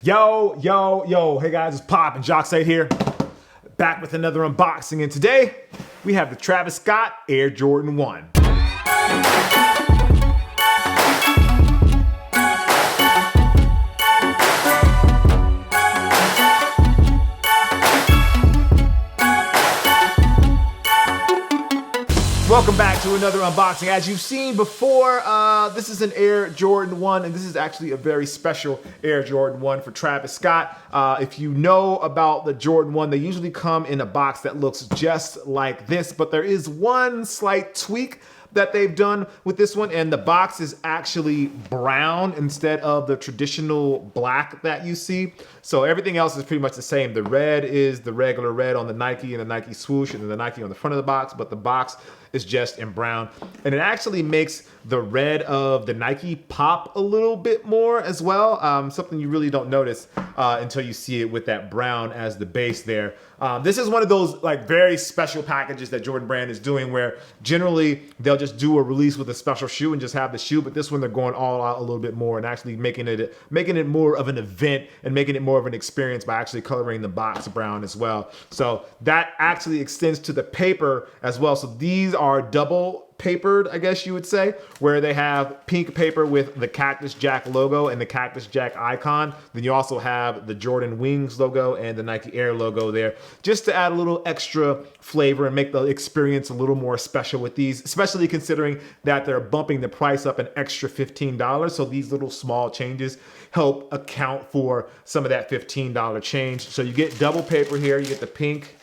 Yo, hey guys, it's Pop and Jacques Slade here, back with another unboxing, and today we have the Travis Scott Air Jordan 1. Welcome back to another unboxing. As you've seen before, this is an Air Jordan 1, and this is actually a very special Air Jordan 1 for Travis Scott. If you know about the Jordan 1, they usually come in a box that looks just like this, but there is one slight tweak that they've done with this one, and the box is actually brown instead of the traditional black that you see. So everything else is pretty much the same. The red is the regular red on the Nike and the Nike swoosh and then the Nike on the front of the box, but the box is just in brown. And it actually makes the red of the Nike pop a little bit more as well. Something you really don't notice until you see it with that brown as the base there. This is one of those like very special packages that Jordan Brand is doing where generally they'll just do a release with a special shoe and just have the shoe, but this one they're going all out a little bit more and actually making it more of an event and making it more of an experience by actually coloring the box brown as well. So that actually extends to the paper as well. So these are double papered, I guess you would say, where they have pink paper with the Cactus Jack logo and the Cactus Jack icon. Then you also have the Jordan Wings logo and the Nike Air logo there, just to add a little extra flavor and make the experience a little more special with these, especially considering that they're bumping the price up an extra $15. So these little small changes help account for some of that $15 change. So you get double paper here, you get the pink,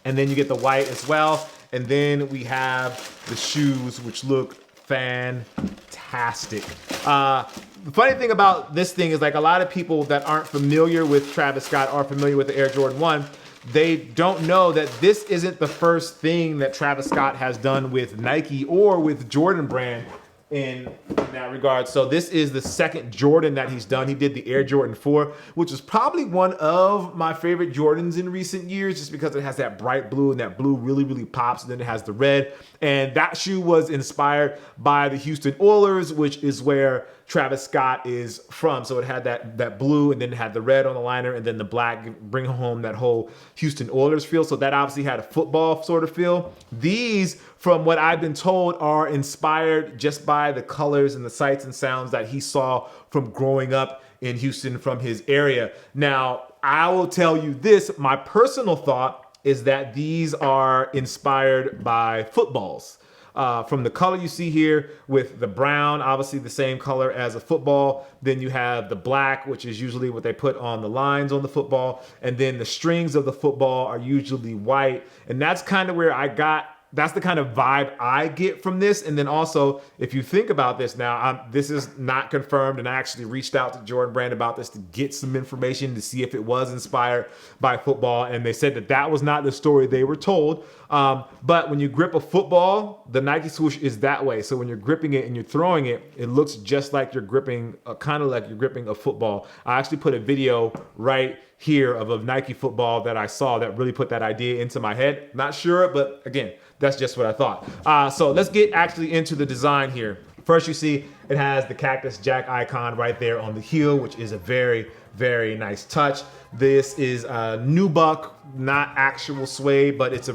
and then you get the white as well. And then we have the shoes, which look fantastic. The funny thing about this thing is like a lot of people that aren't familiar with Travis Scott are familiar with the Air Jordan 1. They don't know that this isn't the first thing that Travis Scott has done with Nike or with Jordan Brand in that regard. So this is the second Jordan that he's done. He did the Air Jordan 4, which is probably one of my favorite Jordans in recent years, just because it has that bright blue and that blue really pops. And then it has the red. And that shoe was inspired by the Houston Oilers, which is where Travis Scott is from. So it had that blue and then it had the red on the liner and then the black, bring home that whole Houston Oilers feel. So that obviously had a football sort of feel. These, from what I've been told, are inspired just by the colors and the sights and sounds that he saw from growing up in Houston from his area. Now, I will tell you this, my personal thought is that these are inspired by footballs. From the color you see here with the brown, obviously the same color as a football. Then you have the black, which is usually what they put on the lines on the football. And then the strings of the football are usually white. And that's kind of where that's the kind of vibe I get from this. And then also, if you think about this now, this is not confirmed, and I actually reached out to Jordan Brand about this to get some information to see if it was inspired by football, and they said that that was not the story they were told. But when you grip a football, the Nike swoosh is that way. So when you're gripping it and you're throwing it, it looks just like you're gripping, kind of like you're gripping a football. I actually put a video right here of a Nike football that I saw that really put that idea into my head. Not sure, but again, that's just what I thought. So let's get actually into the design here. First, you see it has the Cactus Jack icon right there on the heel, which is a very nice touch. This is a nubuck, not actual suede, but it's I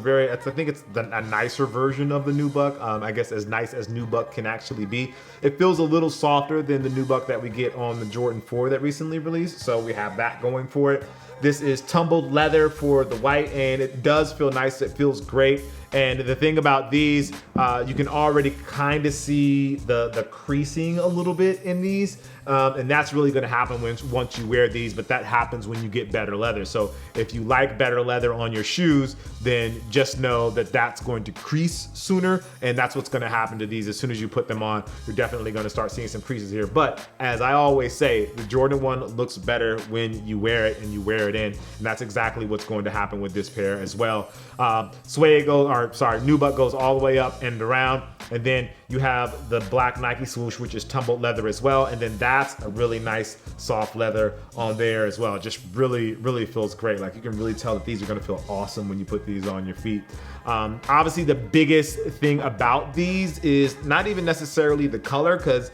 think it's a nicer version of the nubuck. I guess as nice as nubuck can actually be. It feels a little softer than the nubuck that we get on the Jordan 4 that recently released, so we have that going for it. This is tumbled leather for the white, and it does feel nice. It feels great. And the thing about these, you can already kind of see the creasing a little bit in these. And that's really gonna happen once you wear these, but that happens when you get better leather. So if you like better leather on your shoes, then just know that that's going to crease sooner, and that's what's gonna happen to these. As soon as you put them on, you're definitely gonna start seeing some creases here. But as I always say, the Jordan 1 looks better when you wear it and you wear it in, and that's exactly what's going to happen with this pair as well. Nubuck goes all the way up and around, and then you have the black Nike swoosh, which is tumbled leather as well, and then that's a really nice soft leather on there as well. Just really really, really feels great. Like you can really tell that these are gonna feel awesome when you put these on your feet. Obviously the biggest thing about these is not even necessarily the color, because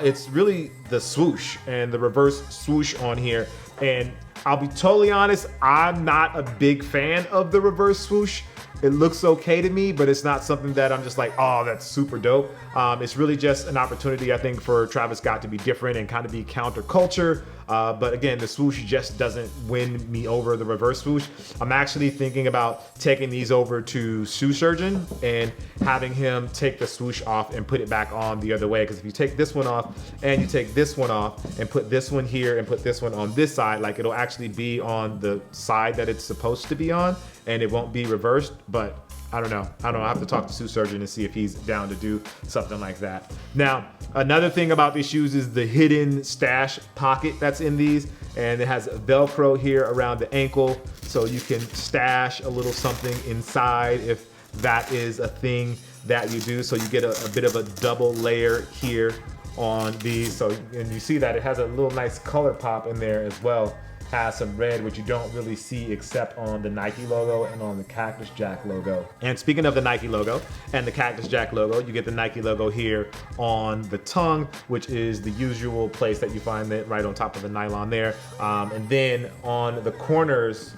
it's really the swoosh and the reverse swoosh on here. And I'll be totally honest, I'm not a big fan of the reverse swoosh. It looks okay to me, but it's not something that I'm just like, oh, that's super dope. It's really just an opportunity, I think, for Travis Scott to be different and kind of be counterculture. But again, the swoosh just doesn't win me over the reverse swoosh. I'm actually thinking about taking these over to Shoe Surgeon and having him take the swoosh off and put it back on the other way. Because if you take this one off and you take this one off and put this one here and put this one on this side, like it'll actually be on the side that it's supposed to be on, and it won't be reversed. But I don't know. I have to talk to Shoe Surgeon and see if he's down to do something like that. Now, another thing about these shoes is the hidden stash pocket that's in these, and it has Velcro here around the ankle, so you can stash a little something inside if that is a thing that you do. So you get a bit of a double layer here on these. So, and you see that it has a little nice color pop in there as well. Has some red, which you don't really see except on the Nike logo and on the Cactus Jack logo. And speaking of the Nike logo and the Cactus Jack logo, you get the Nike logo here on the tongue, which is the usual place that you find it, right on top of the nylon there. And then on the corners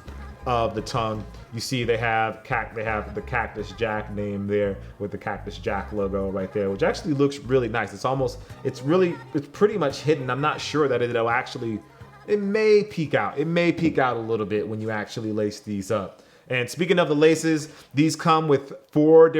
of the tongue, you see they have the Cactus Jack name there with the Cactus Jack logo right there, which actually looks really nice. It's pretty much hidden. I'm not sure that it'll actually, it may peek out. It may peek out a little bit when you actually lace these up. And speaking of the laces, these come with five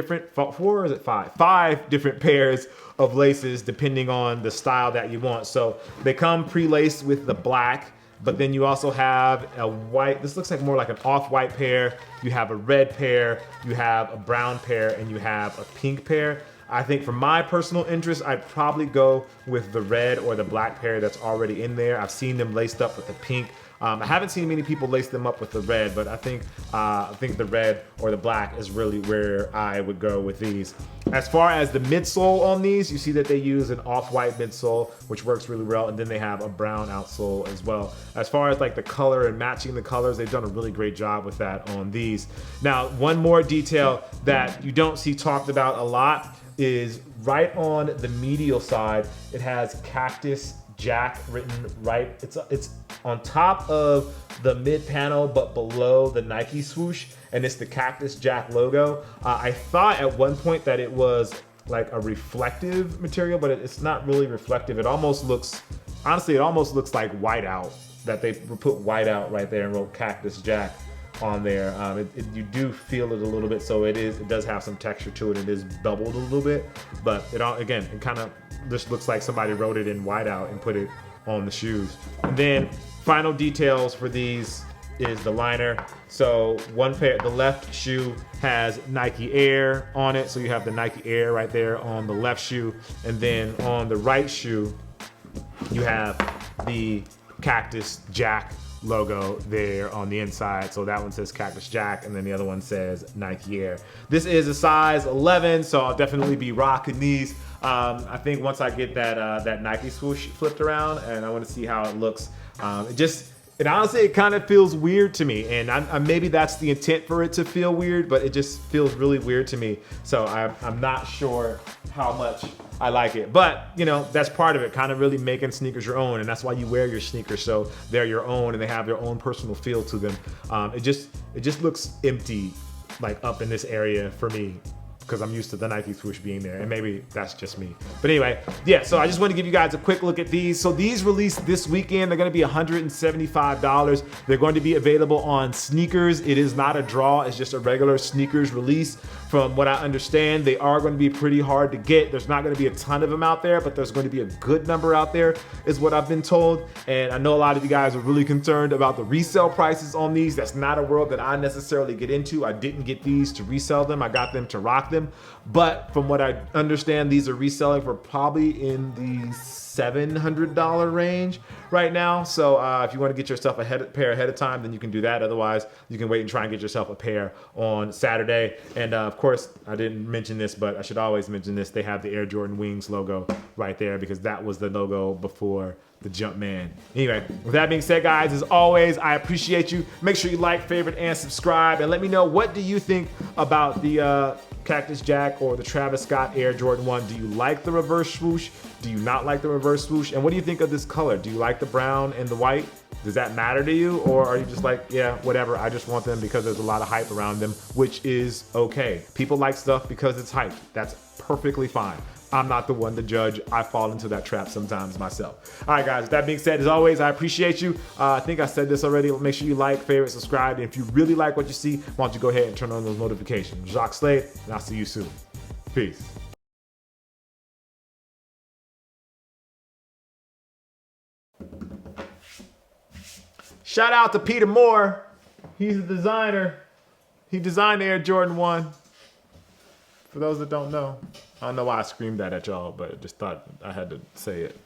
different pairs of laces depending on the style that you want. So they come pre-laced with the black, but then you also have a white, this looks like more like an off-white pair. You have a red pair, you have a brown pair, and you have a pink pair. I think for my personal interest, I'd probably go with the red or the black pair that's already in there. I've seen them laced up with the pink. I haven't seen many people lace them up with the red, but I think the red or the black is really where I would go with these. As far as the midsole on these, you see that they use an off-white midsole, which works really well, and then they have a brown outsole as well. As far as like the color and matching the colors, they've done a really great job with that on these. Now, one more detail that you don't see talked about a lot is right on the medial side, it has Cactus Jack written right. It's on top of the mid panel, but below the Nike swoosh, and it's the Cactus Jack logo. I thought at one point that it was like a reflective material, but it's not really reflective. It almost looks, honestly, it almost looks like whiteout, that they put whiteout right there and wrote Cactus Jack on there. You do feel it a little bit, so it does have some texture to it. It is bubbled a little bit, but it kind of just looks like somebody wrote it in whiteout and put it on the shoes. And then final details for these is the liner. So one pair, the left shoe has Nike Air on it, so you have the Nike Air right there on the left shoe, and then on the right shoe you have the Cactus Jack logo there on the inside. So that one says Cactus Jack, and then the other one says Nike Air. This is a size 11, so I'll definitely be rocking these. I think once I get that Nike swoosh flipped around, and I want to see how it looks. It honestly, it kind of feels weird to me, and maybe that's the intent for it to feel weird, but it just feels really weird to me. So I'm not sure how much I like it, but you know, that's part of it, kind of really making sneakers your own, and that's why you wear your sneakers, so they're your own and they have their own personal feel to them. It just looks empty, like up in this area for me, because I'm used to the Nike swoosh being there, and maybe that's just me. But anyway, yeah, so I just want to give you guys a quick look at these. So these released this weekend. They're going to be $175. They're going to be available on Sneakers. It is not a draw, it's just a regular Sneakers release. From what I understand, they are going to be pretty hard to get. There's not going to be a ton of them out there, but there's going to be a good number out there, is what I've been told. And I know a lot of you guys are really concerned about the resale prices on these. That's not a world that I necessarily get into. I didn't get these to resell them. I got them to rock them. But from what I understand, these are reselling for probably in the $700 range right now. So if you want to get yourself a pair ahead of time, then you can do that. Otherwise, you can wait and try and get yourself a pair on Saturday. And of course, I didn't mention this, but I should always mention this. They have the Air Jordan Wings logo right there, because that was the logo before the jump man. Anyway, with that being said, guys, as always, I appreciate you. Make sure you like, favorite, and subscribe. And let me know, what do you think about the Cactus Jack or the Travis Scott Air Jordan 1? Do you like the reverse swoosh? Do you not like the reverse swoosh? And what do you think of this color? Do you like the brown and the white? Does that matter to you? Or are you just like, yeah, whatever, I just want them because there's a lot of hype around them, which is okay. People like stuff because it's hyped. That's perfectly fine. I'm not the one to judge. I fall into that trap sometimes myself. All right, guys, that being said, as always, I appreciate you. I think I said this already. Make sure you like, favorite, subscribe. And if you really like what you see, why don't you go ahead and turn on those notifications. Jacques Slade, and I'll see you soon. Peace. Shout out to Peter Moore. He's a designer. He designed the Air Jordan 1. For those that don't know. I don't know why I screamed that at y'all, but I just thought I had to say it.